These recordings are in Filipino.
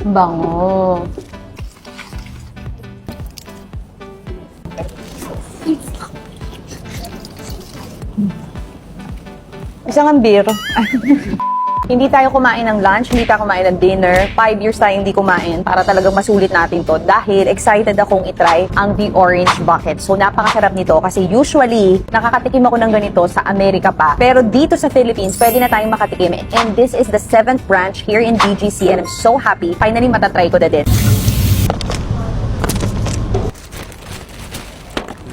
Bango. Isang ambir. Hindi tayo kumain ng lunch, hindi tayo kumain ng dinner. 5 years tayo hindi kumain para talagang masulit natin to. Dahil excited akong itry ang The Orange Bucket. So napakasarap nito kasi usually nakakatikim ako ng ganito sa Amerika pa. Pero dito sa Philippines, pwede na tayong makatikim. And this is the 7th branch here in BGC and I'm so happy. Finally matatry ko na din.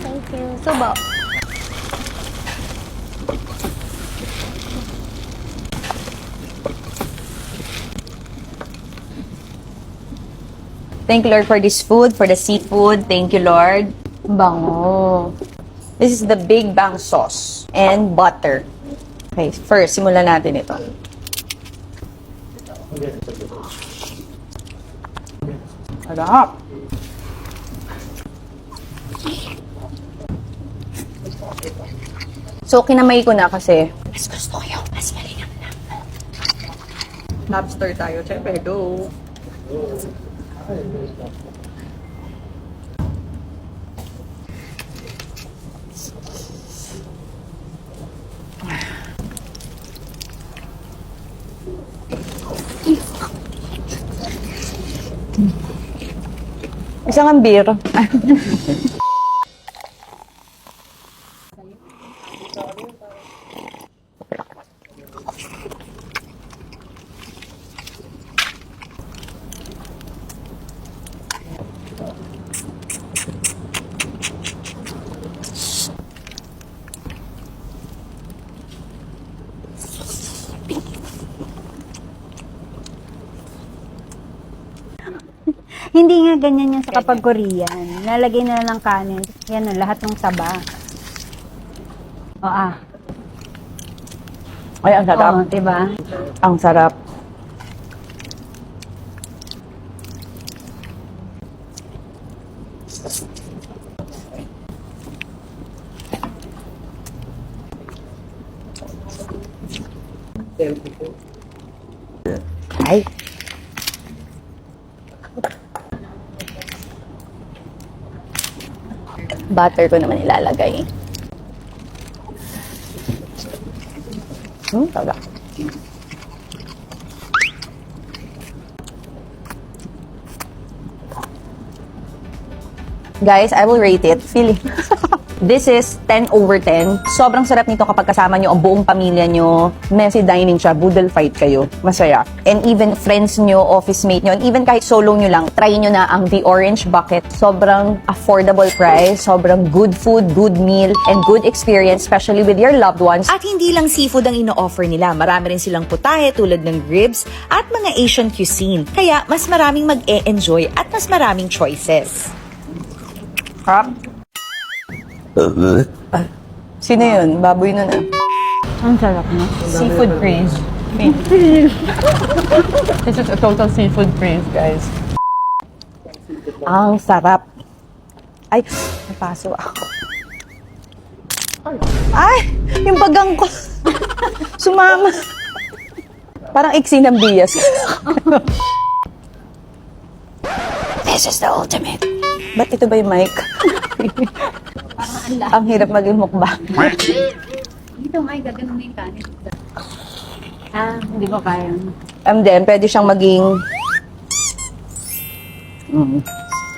Thank you. Subo. Thank you, Lord, for this food, for the seafood. Thank you, Lord. Bango. This is the Big Bang sauce and butter. Okay, first, simulan natin ito. Sarap. So, kinamay ko na kasi mas gusto ko yung mas malinam na. Lobster tayo, syempre. Go. Isang ambir. Hindi nga ganyan yan sa kapag Korean. Lalagay na lang ng kanin. Yan o, lahat ng saba. O Ay, ang sarap. Oo, diba? Ang sarap. Ay. Butter ko naman ilalagay. Taga. Guys, I will rate it. Feeling. This is 10 over 10. Sobrang sarap nito kapag kasama nyo ang buong pamilya nyo. Messy dining siya, boodle fight kayo. Masaya. And even friends nyo, office mate nyo, and even kahit solo nyo lang, try nyo na ang The Orange Bucket. Sobrang affordable price, sobrang good food, good meal, and good experience, especially with your loved ones. At hindi lang seafood ang ino-offer nila, marami rin silang putahe tulad ng ribs at mga Asian cuisine. Kaya mas maraming mag-e-enjoy at mas maraming choices. Harap. Sino yun? Baboy nun ah. Ang sarap na. Seafood craze. This is a total seafood craze, guys. Ang sarap. Ay, napaso ako. Ay, yung bagang ko. Sumama. Parang iksi ng bias. This is the ultimate. Ba't ito ba yung mic? Ang hirap maging mukbang. Dito nga, gaganon na yung kanin. Hindi ko kaya. And then, pwede siyang maging...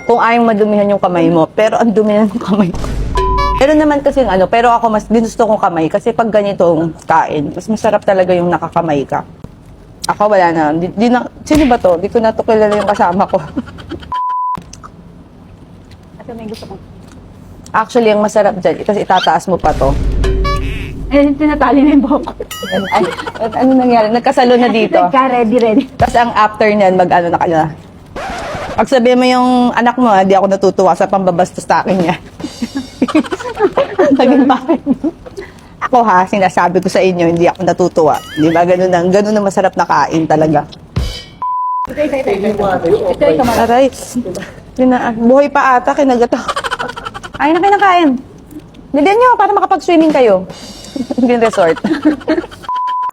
Kung ayaw madumihan yung kamay mo, pero ang dumihan yung kamay ko. Pero naman kasi pero ako mas ginusto kong kamay kasi pag ganitong kain, mas masarap talaga yung nakakamay ka. Ako wala na. Sino ba to? Di ko na to kilala yung kasama ko. Ito may gusto ko. Actually, ang masarap dyan, kasi itataas mo pa to. Tinatali na yung buhok ko. Ay, ano nangyari? Nagkasalo na dito. Ready. Tapos ang after niyan, mag-ano na ka na. Pag sabihin mo yung anak mo, di ako natutuwa sa pambabastos sa akin niya. Naging bakit? Ako sinasabi ko sa inyo, hindi ako natutuwa. Di ba? Ganun na masarap na kain talaga. Ito, Aray. Buhay pa ata, kinagato. Ay na kayo ng kain. Nabigyan nyo para makapag-swimming kayo. Green Resort.